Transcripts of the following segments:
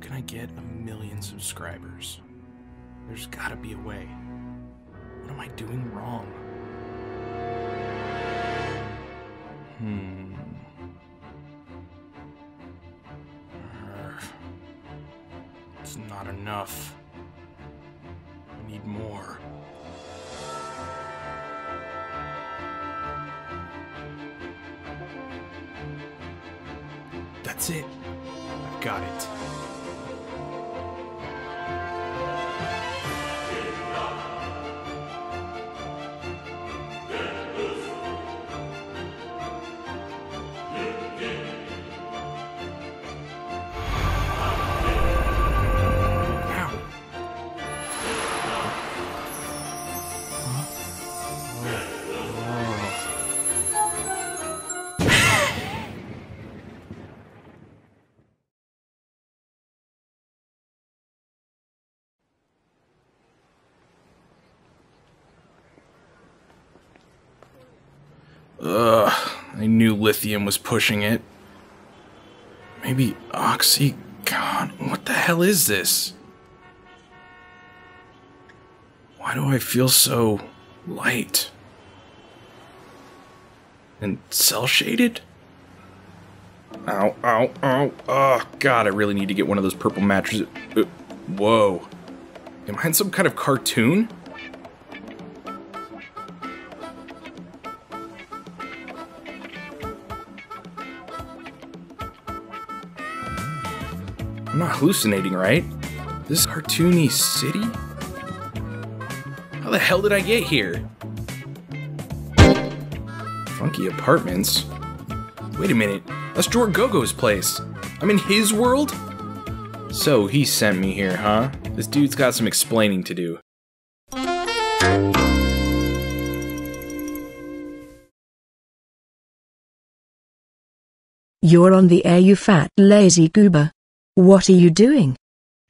can I get 1,000,000 subscribers? There's gotta be a way. What am I doing wrong? It's not enough. I need more. That's it. I've got it. Ugh, I knew lithium was pushing it. Maybe oxy... God, what the hell is this? Why do I feel so light? And cell-shaded? Ow, ow, ow. Oh, God, I really need to get one of those purple mattresses. Whoa. Am I in some kind of cartoon? I'm not hallucinating, right? This cartoony city? How the hell did I get here? Funky apartments? Wait a minute, that's JorGoGo's place. I'm in his world? So he sent me here, huh? This dude's got some explaining to do. You're on the air, you fat, lazy goober. What are you doing?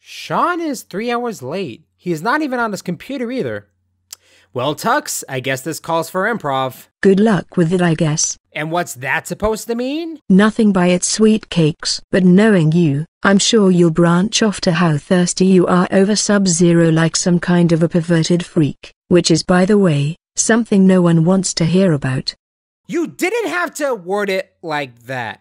Sean is 3 hours late. He is not even on his computer either. Well, Tux, I guess this calls for improv. Good luck with it, I guess. And what's that supposed to mean? Nothing by its sweet cakes, but knowing you, I'm sure you'll branch off to how thirsty you are over Sub-Zero like some kind of a perverted freak, which is, by the way, something no one wants to hear about. You didn't have to word it like that.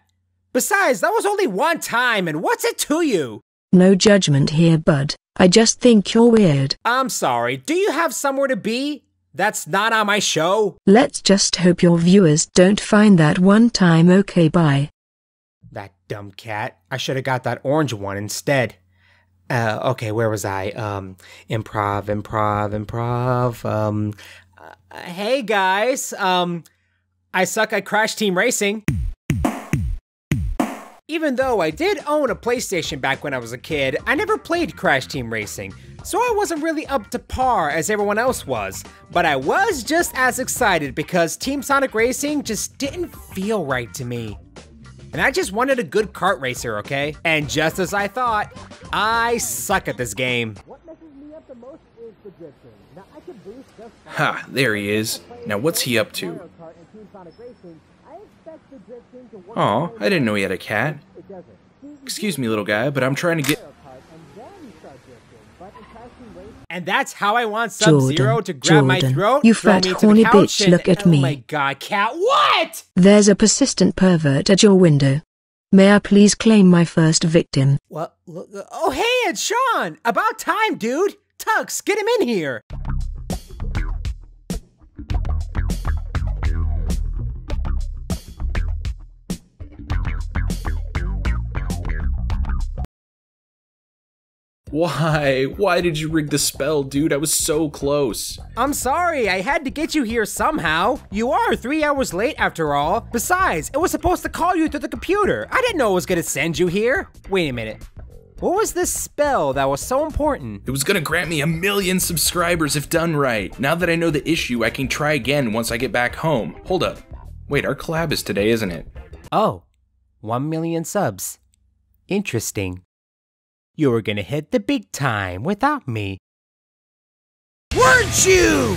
Besides, that was only one time, and what's it to you? No judgment here, bud. I just think you're weird. I'm sorry, do you have somewhere to be? That's not on my show. Let's just hope your viewers don't find that one time. Okay, bye. That dumb cat. I should have got that orange one instead. Okay, where was I? Improv. Hey guys, I suck at Crash Team Racing. Even though I did own a PlayStation back when I was a kid, I never played Crash Team Racing, so I wasn't really up to par as everyone else was. But I was just as excited because Team Sonic Racing just didn't feel right to me. And I just wanted a good kart racer, okay? And just as I thought, I suck at this game. What messes me up the most is the drifting. Now I could boost just Ha, there he is. Now what's he up to? Aw, I didn't know he had a cat. Excuse me, little guy, but I'm trying to get... And that's how I want Sub-Zero to grab my throat, you throw fat me to horny the couch, bitch, look at me. Oh my god, cat, what? There's a persistent pervert at your window. May I please claim my first victim? What? Oh hey, it's Sean! About time, dude! Tux, get him in here! Why? Why did you rig the spell, dude? I was so close. I'm sorry, I had to get you here somehow. You are 3 hours late after all. Besides, it was supposed to call you through the computer. I didn't know it was gonna send you here. Wait a minute. What was this spell that was so important? It was gonna grant me 1,000,000 subscribers if done right. Now that I know the issue, I can try again once I get back home. Hold up. Wait, our collab is today, isn't it? Oh, 1 million subs. Interesting. You were gonna hit the big time without me. Weren't you?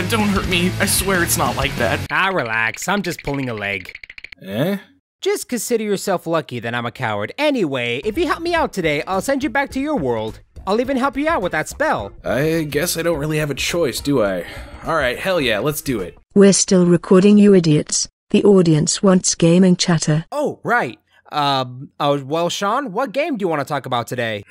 Don't hurt me. I swear it's not like that. Ah, relax. I'm just pulling a leg. Eh? Just consider yourself lucky that I'm a coward. Anyway, if you help me out today, I'll send you back to your world. I'll even help you out with that spell. I guess I don't really have a choice, do I? Alright, hell yeah, let's do it. We're still recording, you idiots. The audience wants gaming chatter. Oh, right. Well, Sean, what game do you want to talk about today?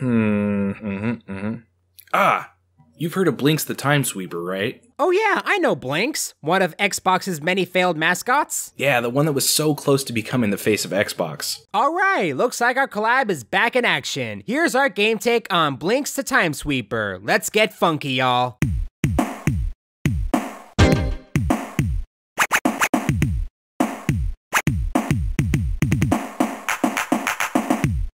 Ah, you've heard of Blinx the Time Sweeper, right? Oh yeah, I know Blinx, one of Xbox's many failed mascots. Yeah, the one that was so close to becoming the face of Xbox. Alright, looks like our collab is back in action. Here's our game take on Blinx the Time Sweeper. Let's get funky, y'all.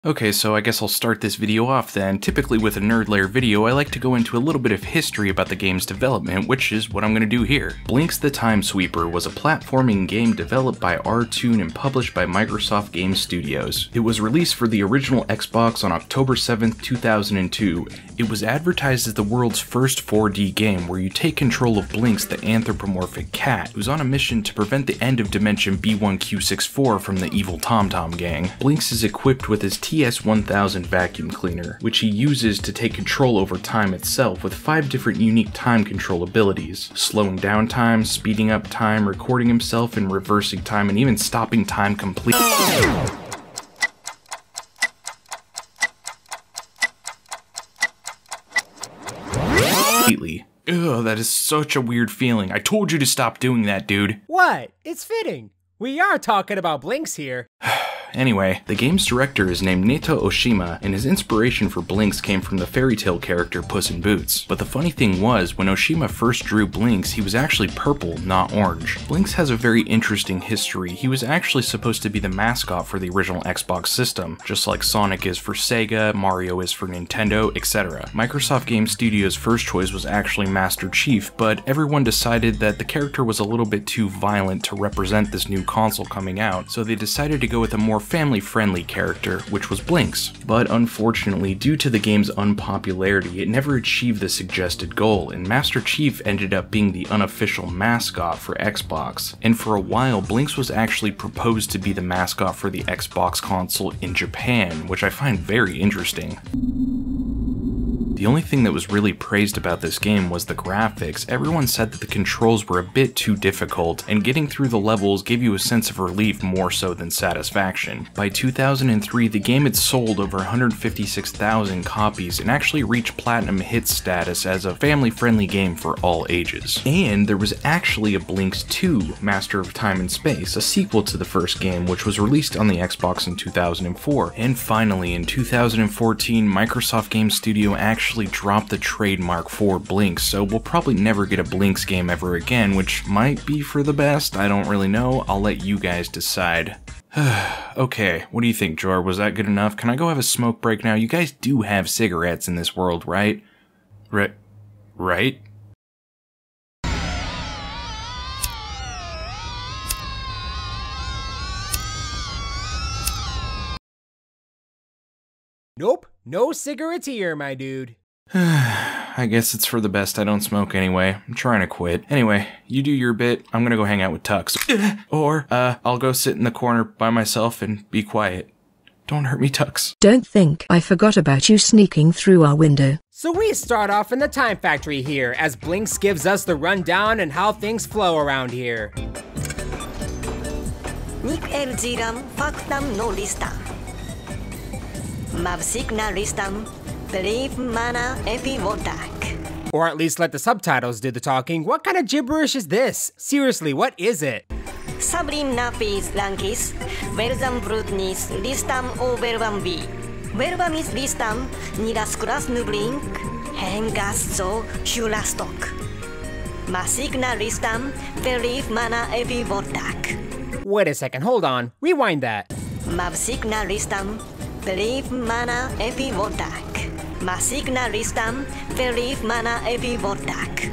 Okay, so I guess I'll start this video off then. Typically with a NerdLair video, I like to go into a little bit of history about the game's development, which is what I'm going to do here. Blinx the Time Sweeper was a platforming game developed by R-Tune and published by Microsoft Game Studios. It was released for the original Xbox on October 7th, 2002. It was advertised as the world's first 4D game where you take control of Blinx, the anthropomorphic cat, who's on a mission to prevent the end of Dimension B1Q64 from the evil TomTom gang. Blinx is equipped with his TS-1000 vacuum cleaner, which he uses to take control over time itself with 5 different unique time control abilities: slowing down time, speeding up time, recording himself, and reversing time, and even stopping time completely. Ugh, that is such a weird feeling. I told you to stop doing that, dude. What? It's fitting. We are talking about Blinx here. Anyway, the game's director is named Neto Oshima, and his inspiration for Blinx came from the fairy tale character Puss in Boots. But the funny thing was, when Oshima first drew Blinx, he was actually purple, not orange. Blinx has a very interesting history. He was actually supposed to be the mascot for the original Xbox system, just like Sonic is for Sega, Mario is for Nintendo, etc. Microsoft Game Studios' first choice was actually Master Chief, but everyone decided that the character was a little bit too violent to represent this new console coming out, so they decided to go with a more family-friendly character, which was Blinx. But unfortunately, due to the game's unpopularity, it never achieved the suggested goal, and Master Chief ended up being the unofficial mascot for Xbox. And for a while, Blinx was actually proposed to be the mascot for the Xbox console in Japan, which I find very interesting. The only thing that was really praised about this game was the graphics. Everyone said that the controls were a bit too difficult, and getting through the levels gave you a sense of relief more so than satisfaction. By 2003, the game had sold over 156,000 copies and actually reached platinum hit status as a family-friendly game for all ages. And there was actually a Blinx 2, Master of Time and Space, a sequel to the first game, which was released on the Xbox in 2004. And finally, in 2014, Microsoft Game Studio actually dropped the trademark for Blinx, so we'll probably never get a Blinx game ever again, which might be for the best. I don't really know. I'll let you guys decide. Okay, what do you think, Jor? Was that good enough? Can I go have a smoke break now? You guys do have cigarettes in this world, right? Right? Nope, no cigarettes here, my dude. I guess it's for the best I don't smoke anyway. I'm trying to quit. Anyway, you do your bit. I'm gonna go hang out with Tux. Or, I'll go sit in the corner by myself and be quiet. Don't hurt me, Tux. Don't think I forgot about you sneaking through our window. So we start off in the Time Factory here, as Blinx gives us the rundown and how things flow around here. Nick Elziram Faktam no Listam. Mavsigna Listam. Believe mana epi wodak. Or at least let the subtitles do the talking. What kind of gibberish is this? Seriously, what is it? Sabrim napis lankis, versam brutnis listam o verbam vi. Verbamis listam, nidas kras nublink, hengas zo shulastok. Masigna listam, believe mana epi wodak. Wait a second, hold on. Rewind that. Mavsigna listam, believe mana epi wodak. Masigna listam, believe mana epi wodak.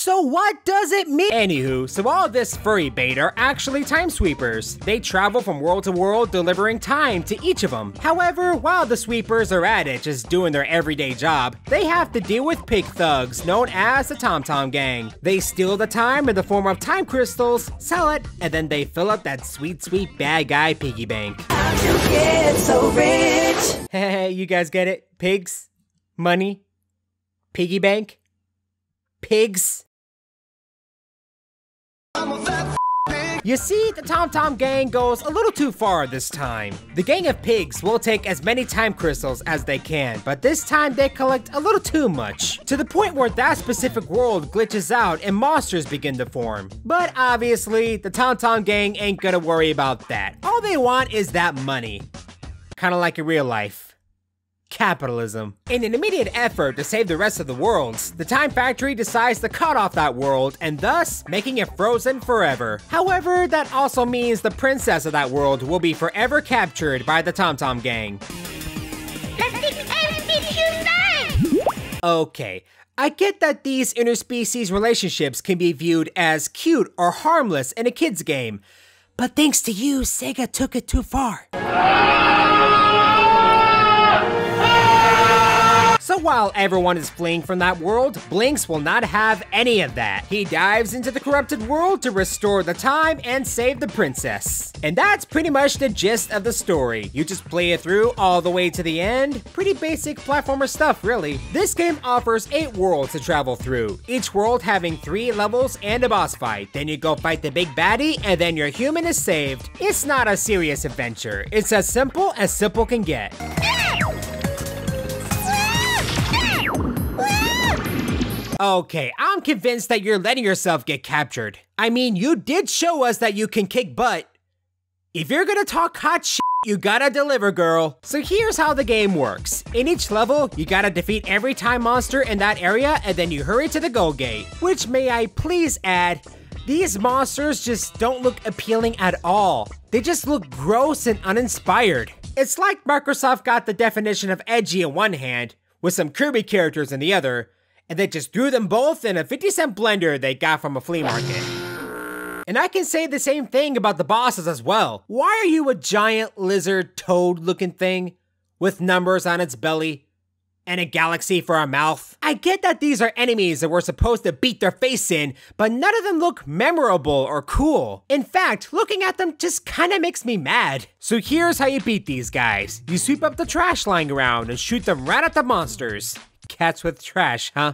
So what does it mean? Anywho, so all this furry bait are actually time sweepers. They travel from world to world delivering time to each of them. However, while the sweepers are at it just doing their everyday job, they have to deal with pig thugs known as the Tom Tom Gang. They steal the time in the form of time crystals, sell it, and then they fill up that sweet, sweet bad guy piggy bank. How'd you get so rich? Hey, you guys get it? Pigs? Money? Piggy bank? Pigs? You see, the Tom Tom Gang goes a little too far this time. The gang of pigs will take as many time crystals as they can, but this time they collect a little too much, to the point where that specific world glitches out and monsters begin to form. But obviously, the Tom Tom Gang ain't gonna worry about that. All they want is that money. Kinda like in real life. Capitalism. In an immediate effort to save the rest of the worlds, the Time Factory decides to cut off that world and thus making it frozen forever. However, that also means the princess of that world will be forever captured by the Tom Tom Gang. Okay, I get that these interspecies relationships can be viewed as cute or harmless in a kid's game, but thanks to you, Sega took it too far. So while everyone is fleeing from that world, Blinx will not have any of that. He dives into the corrupted world to restore the time and save the princess. And that's pretty much the gist of the story. You just play it through all the way to the end. Pretty basic platformer stuff, really. This game offers 8 worlds to travel through, each world having 3 levels and a boss fight. Then you go fight the big baddie, and then your human is saved. It's not a serious adventure. It's as simple can get. Okay, I'm convinced that you're letting yourself get captured. I mean, you did show us that you can kick butt. If you're gonna talk hot shit, you gotta deliver, girl. So here's how the game works. In each level, you gotta defeat every time monster in that area, and then you hurry to the goal gate. Which, may I please add, these monsters just don't look appealing at all. They just look gross and uninspired. It's like Microsoft got the definition of edgy in one hand, with some Kirby characters in the other, and they just threw them both in a 50-cent blender they got from a flea market. And I can say the same thing about the bosses as well. Why are you a giant lizard toad looking thing with numbers on its belly and a galaxy for a mouth? I get that these are enemies that we're supposed to beat their face in, but none of them look memorable or cool. In fact, looking at them just kinda makes me mad. So here's how you beat these guys. You sweep up the trash lying around and shoot them right at the monsters. Cats with trash, huh?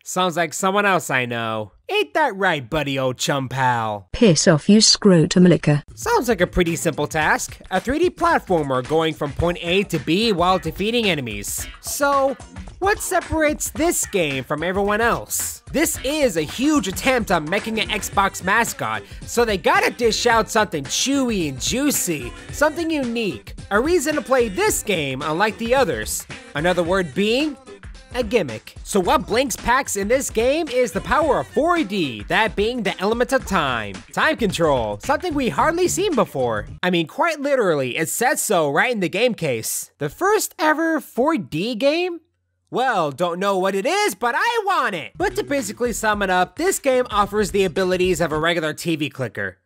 Sounds like someone else I know. Ain't that right, buddy old chum pal? Piss off, you scrotum licker. Sounds like a pretty simple task. A 3D platformer going from point A to B while defeating enemies. So, what separates this game from everyone else? This is a huge attempt on making an Xbox mascot, so they gotta dish out something chewy and juicy, something unique. A reason to play this game unlike the others. Another word being, a gimmick. So what Blinx packs in this game is the power of 4D, that being the element of time. Time control, something we hardly seen before. I mean, quite literally, it says so right in the game case. The first ever 4D game? Well, don't know what it is, but I want it! But to basically sum it up, this game offers the abilities of a regular TV clicker.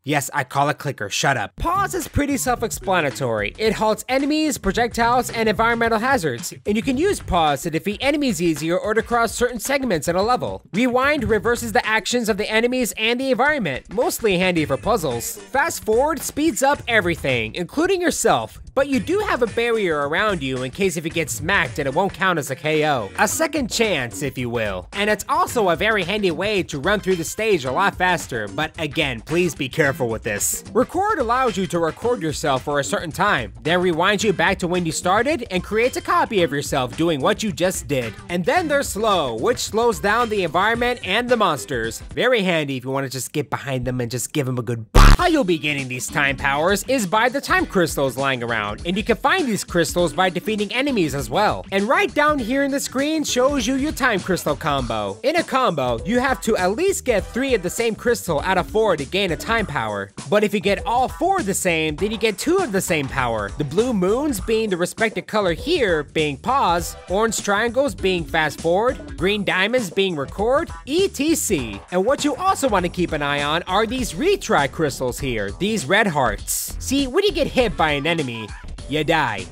Yes, I call it clicker, shut up. Pause is pretty self-explanatory. It halts enemies, projectiles, and environmental hazards, and you can use pause to defeat enemies easier or to cross certain segments in a level. Rewind reverses the actions of the enemies and the environment, mostly handy for puzzles. Fast forward speeds up everything, including yourself, but you do have a barrier around you in case if you get smacked and it won't count as a KO. A second chance, if you will. And it's also a very handy way to run through the stage a lot faster, but again, please be careful with this. Record allows you to record yourself for a certain time, then rewinds you back to when you started and creates a copy of yourself doing what you just did. And then there's slow, which slows down the environment and the monsters. Very handy if you want to just get behind them and just give them a good bop. How you'll be getting these time powers is by the time crystals lying around. around, and you can find these crystals by defeating enemies as well. And right down here in the screen shows you your time crystal combo. In a combo, you have to at least get 3 of the same crystal out of 4 to gain a time power. But if you get all 4 the same, then you get 2 of the same power. The blue moons being the respective color here being pause, orange triangles being fast forward, green diamonds being record, etc. And what you also want to keep an eye on are these retry crystals here, these red hearts. See, when you get hit by an enemy, you die.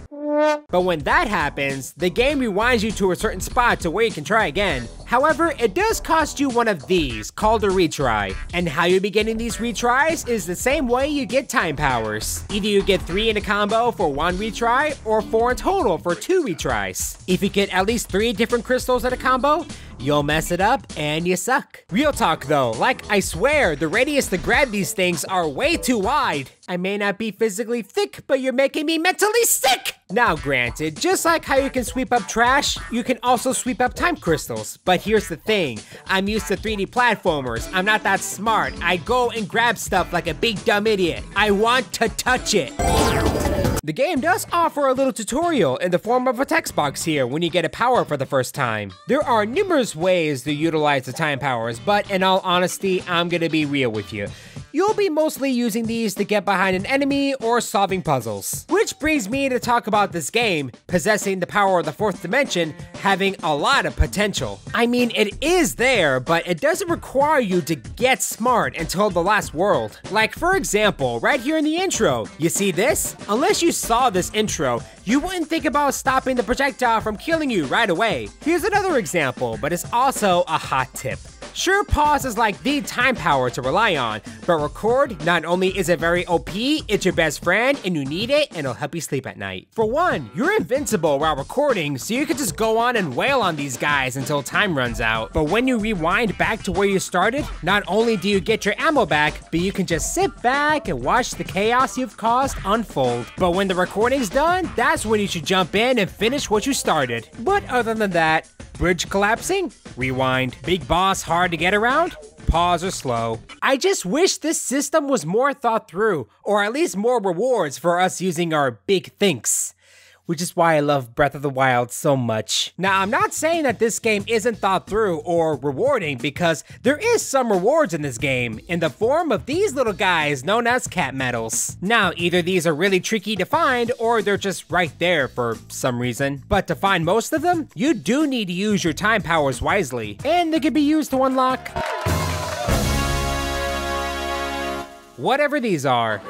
But when that happens, the game rewinds you to a certain spot to where you can try again. However, it does cost you one of these, called a retry. And how you'll be getting these retries is the same way you get time powers. Either you get 3 in a combo for 1 retry, or 4 in total for 2 retries. If you get at least 3 different crystals in a combo, you'll mess it up and you suck. Real talk though, like I swear, the radius to grab these things are way too wide. I may not be physically thick, but you're making me mentally sick! Now granted, just like how you can sweep up trash, you can also sweep up time crystals. But here's the thing, I'm used to 3D platformers, I'm not that smart. I go and grab stuff like a big dumb idiot. I want to touch it. The game does offer a little tutorial in the form of a text box here when you get a power for the first time. There are numerous ways to utilize the time powers, but in all honesty, I'm gonna be real with you. You'll be mostly using these to get behind an enemy or solving puzzles. Which brings me to talk about this game, possessing the power of the 4th dimension, having a lot of potential. I mean, it is there, but it doesn't require you to get smart until the last world. Like for example, right here in the intro, you see this? Unless you saw this intro, you wouldn't think about stopping the projectile from killing you right away. Here's another example, but it's also a hot tip. Sure, pause is like the time power to rely on, but record, not only is it very OP, it's your best friend and you need it and it'll help you sleep at night. For one, you're invincible while recording, so you can just go on and wail on these guys until time runs out. But when you rewind back to where you started, not only do you get your ammo back, but you can just sit back and watch the chaos you've caused unfold. But when the recording's done, that's when you should jump in and finish what you started. But other than that, bridge collapsing? Rewind. Big boss hard to get around? Pause or slow. I just wish this system was more thought through, or at least more rewards for us using our big thinks. Which is why I love Breath of the Wild so much. Now, I'm not saying that this game isn't thought through or rewarding, because there is some rewards in this game, in the form of these little guys known as cat medals. Now, either these are really tricky to find, or they're just right there for some reason. But to find most of them, you do need to use your time powers wisely, and they can be used to unlock whatever these are.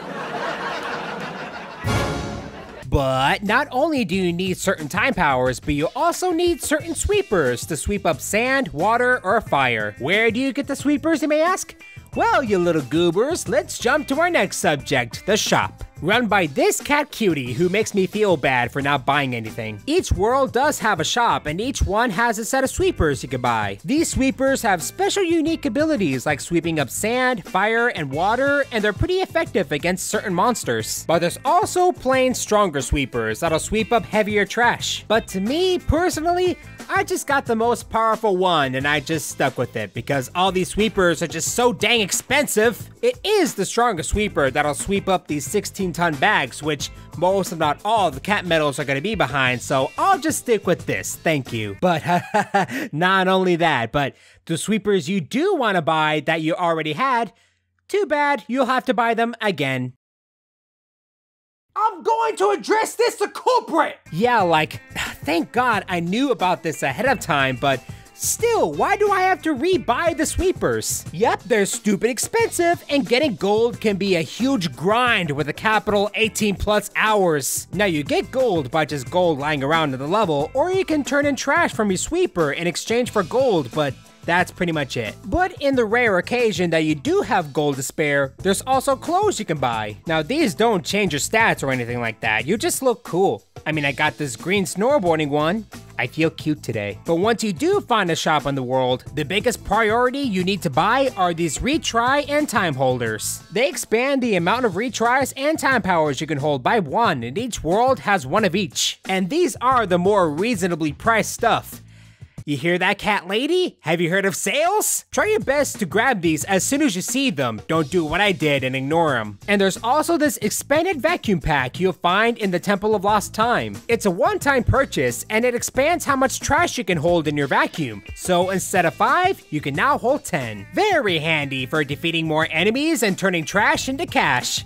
But not only do you need certain time powers, but you also need certain sweepers to sweep up sand, water, or fire. Where do you get the sweepers, you may ask? Well, you little goobers, let's jump to our next subject, the shop. Run by this cat cutie who makes me feel bad for not buying anything. Each world does have a shop, and each one has a set of sweepers you can buy. These sweepers have special unique abilities like sweeping up sand, fire, and water, and they're pretty effective against certain monsters. But there's also plain stronger sweepers that'll sweep up heavier trash. But to me, personally, I just got the most powerful one and I just stuck with it because all these sweepers are just so dang expensive. It is the strongest sweeper that'll sweep up these 16-ton bags, which most if not all of the cat medals are gonna be behind, so I'll just stick with this, thank you. But not only that, but the sweepers you do wanna buy that you already had, too bad, you'll have to buy them again. I'm going to address this the culprit! Yeah, like, thank God I knew about this ahead of time, but still, why do I have to re-buy the sweepers? Yep, they're stupid expensive, and getting gold can be a huge grind with a capital 18+ hours. Now you get gold by just gold lying around in the level, or you can turn in trash from your sweeper in exchange for gold, but that's pretty much it. But in the rare occasion that you do have gold to spare, there's also clothes you can buy. Now these don't change your stats or anything like that, you just look cool. I mean, I got this green snowboarding one. I feel cute today. But once you do find a shop in the world, the biggest priority you need to buy are these retry and time holders. They expand the amount of retries and time powers you can hold by 1, and each world has one of each. And these are the more reasonably priced stuff. You hear that, cat lady? Have you heard of sales? Try your best to grab these as soon as you see them. Don't do what I did and ignore them. And there's also this expanded vacuum pack you'll find in the Temple of Lost Time. It's a one-time purchase and it expands how much trash you can hold in your vacuum. So instead of 5, you can now hold 10. Very handy for defeating more enemies and turning trash into cash.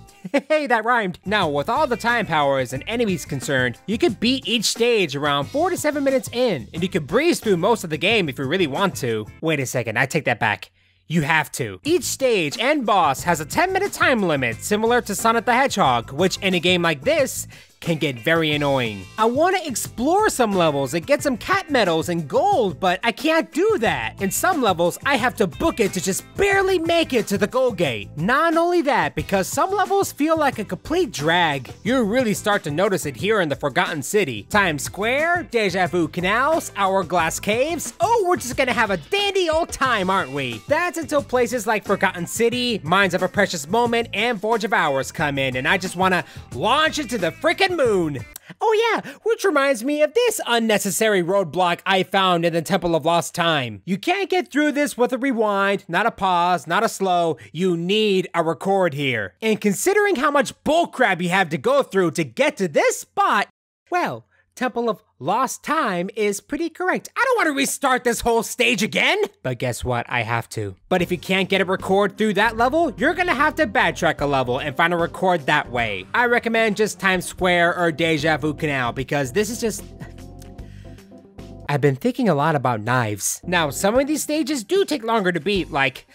Hey, that rhymed. Now, with all the time powers and enemies concerned, you could beat each stage around 4 to 7 minutes in, and you could breeze through most of the game if you really want to. Wait a second, I take that back. You have to. Each stage and boss has a 10-minute time limit, similar to Sonic the Hedgehog, which in a game like this, can get very annoying. I want to explore some levels and get some cat medals and gold, but I can't do that. In some levels, I have to book it to just barely make it to the goal gate. Not only that, because some levels feel like a complete drag. You really start to notice it here in the Forgotten City. Times Square, Deja Vu Canals, Hourglass Caves. Oh, we're just gonna have a dandy old time, aren't we? That's until places like Forgotten City, Mines of a Precious Moment, and Forge of Hours come in, and I just wanna launch into the freaking moon. Oh yeah, which reminds me of this unnecessary roadblock I found in the Temple of Lost Time. You can't get through this with a rewind, not a pause, not a slow. You need a record here. And considering how much bullcrap you have to go through to get to this spot, well, Temple of Lost Time is pretty correct. I don't want to restart this whole stage again. But guess what? I have to. But if you can't get a record through that level, you're gonna have to backtrack a level and find a record that way. I recommend just Times Square or Deja Vu Canal because this is just... I've been thinking a lot about knives. Now, some of these stages do take longer to beat, like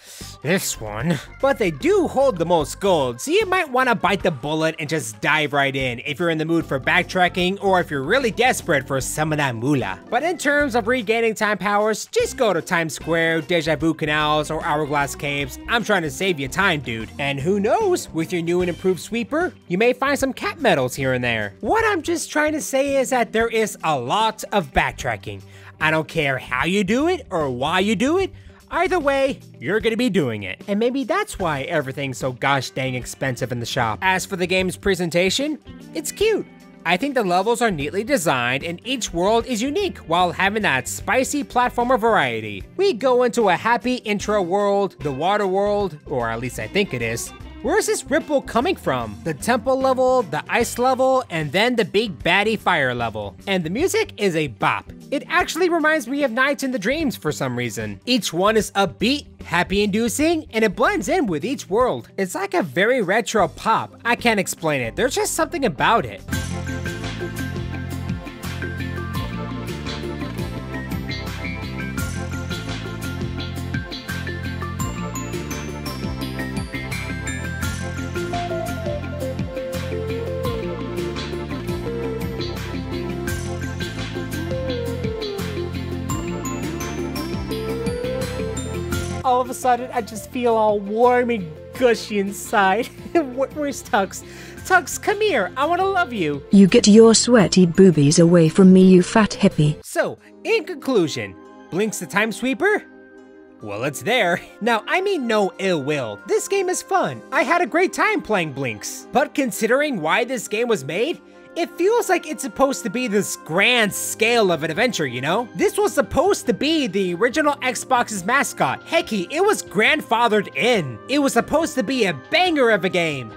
this one, but they do hold the most gold, so you might want to bite the bullet and just dive right in if you're in the mood for backtracking or if you're really desperate for some of that moolah. But in terms of regaining time powers, just go to Times Square, Deja Vu Canals, or Hourglass Caves. I'm trying to save you time, dude. And who knows, with your new and improved sweeper, you may find some cat medals here and there. What I'm just trying to say is that there is a lot of backtracking. I don't care how you do it or why you do it. Either way, you're gonna be doing it. And maybe that's why everything's so gosh dang expensive in the shop. As for the game's presentation, it's cute. I think the levels are neatly designed and each world is unique while having that spicy platformer variety. We go into a happy intro world, the water world, or at least I think it is. Where's this ripple coming from? The temple level, the ice level, and then the big baddie fire level. And the music is a bop. It actually reminds me of Nights in the Dreams for some reason. Each one is upbeat, happy-inducing, and it blends in with each world. It's like a very retro pop. I can't explain it. There's just something about it. All of a sudden, I just feel all warm and gushy inside. Where's Tux? Tux, come here. I want to love you. You get your sweaty boobies away from me, you fat hippie. So, in conclusion, Blinx the Time Sweeper? Well, it's there. Now, I mean no ill will. This game is fun. I had a great time playing Blinx. But considering why this game was made, it feels like it's supposed to be this grand scale of an adventure, you know? This was supposed to be the original Xbox's mascot. Hecky, it was grandfathered in. It was supposed to be a banger of a game.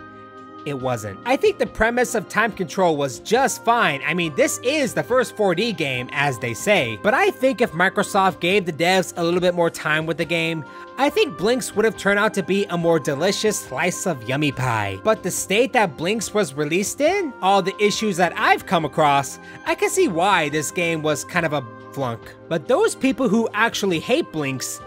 It wasn't. I think the premise of time control was just fine. I mean, this is the first 4D game, as they say. But I think if Microsoft gave the devs a little bit more time with the game, I think Blinx would have turned out to be a more delicious slice of yummy pie. But the state that Blinx was released in, all the issues that I've come across, I can see why this game was kind of a flunk. But those people who actually hate Blinx,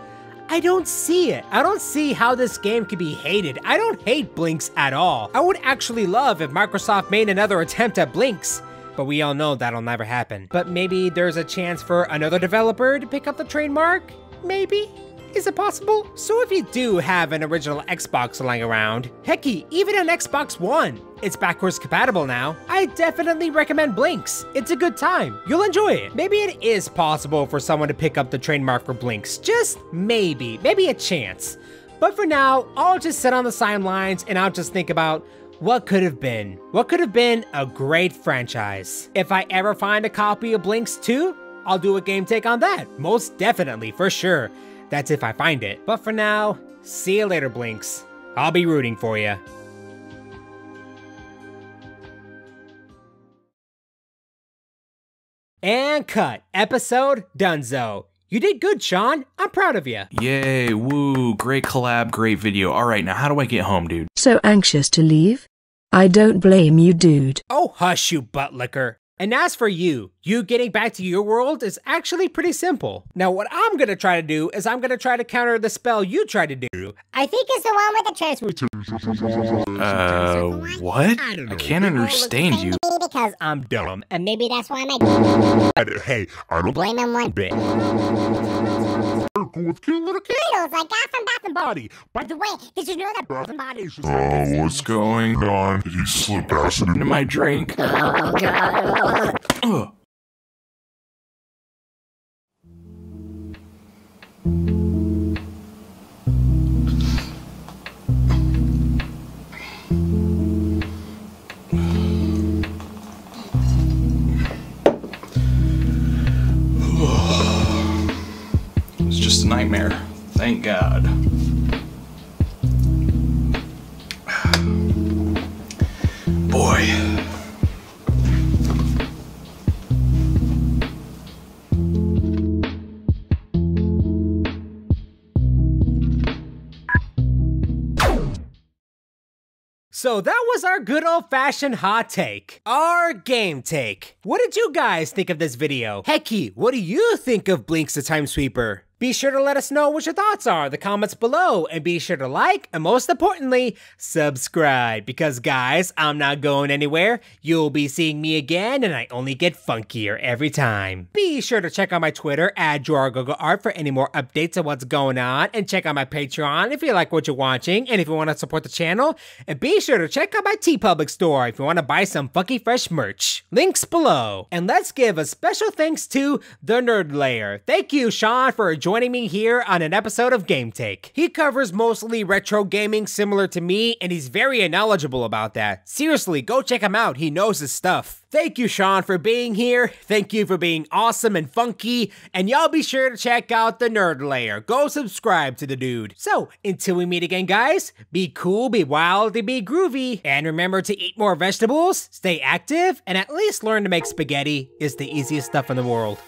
I don't see it. I don't see how this game could be hated. I don't hate Blinx at all. I would actually love if Microsoft made another attempt at Blinx, but we all know that'll never happen. But maybe there's a chance for another developer to pick up the trademark? Maybe? Is it possible? So if you do have an original Xbox lying around, hecky, even an Xbox One, it's backwards compatible now, I definitely recommend Blinx. It's a good time. You'll enjoy it. Maybe it is possible for someone to pick up the trademark for Blinx. Just maybe a chance. But for now, I'll just sit on the sidelines and I'll just think about what could have been. What could have been a great franchise. If I ever find a copy of Blinx 2, I'll do a game take on that. Most definitely, for sure. That's if I find it. But for now, see you later, Blinx. I'll be rooting for you. And cut. Episode donezo. You did good, Sean. I'm proud of you. Yay, woo, great collab, great video. Alright, now how do I get home, dude? So anxious to leave? I don't blame you, dude. Oh, hush, you butt licker. And as for you getting back to your world is actually pretty simple. Now what I'm gonna try to do is I'm gonna try to counter the spell you tried to do. I think it's the one with the transfer. What? I can't understand you. Maybe because I'm dumb. and maybe that's why my Hey, I don't blame him one bit. circle with cute little kids. Candles I got from Bath and Body. Body. By the way, did you know that Bath and Body is just Oh, what's going on? Did you slip acid Into my drink. Ugh. It's just a nightmare. Thank God. Boy. So that was our good old-fashioned hot take. Our game take. What did you guys think of this video? Hecky, what do you think of Blinx the Time Sweeper? Be sure to let us know what your thoughts are in the comments below, and be sure to like, and most importantly, subscribe, because guys, I'm not going anywhere. You'll be seeing me again, and I only get funkier every time. Be sure to check out my Twitter at JorGoGo Art for any more updates on what's going on, and check out my Patreon if you like what you're watching, and if you want to support the channel, and be sure to check out my TeePublic store if you want to buy some funky fresh merch. Links below. And let's give a special thanks to TheNerdLair. Thank you, Sean, for joining me here on an episode of Game Take. He covers mostly retro gaming similar to me, and he's very knowledgeable about that. Seriously, go check him out. He knows his stuff. Thank you, Sean, for being here. Thank you for being awesome and funky. And y'all be sure to check out TheNerdLair. Go subscribe to the dude. So, until we meet again, guys, be cool, be wild, and be groovy. And remember to eat more vegetables, stay active, and at least learn to make spaghetti. It's the easiest stuff in the world.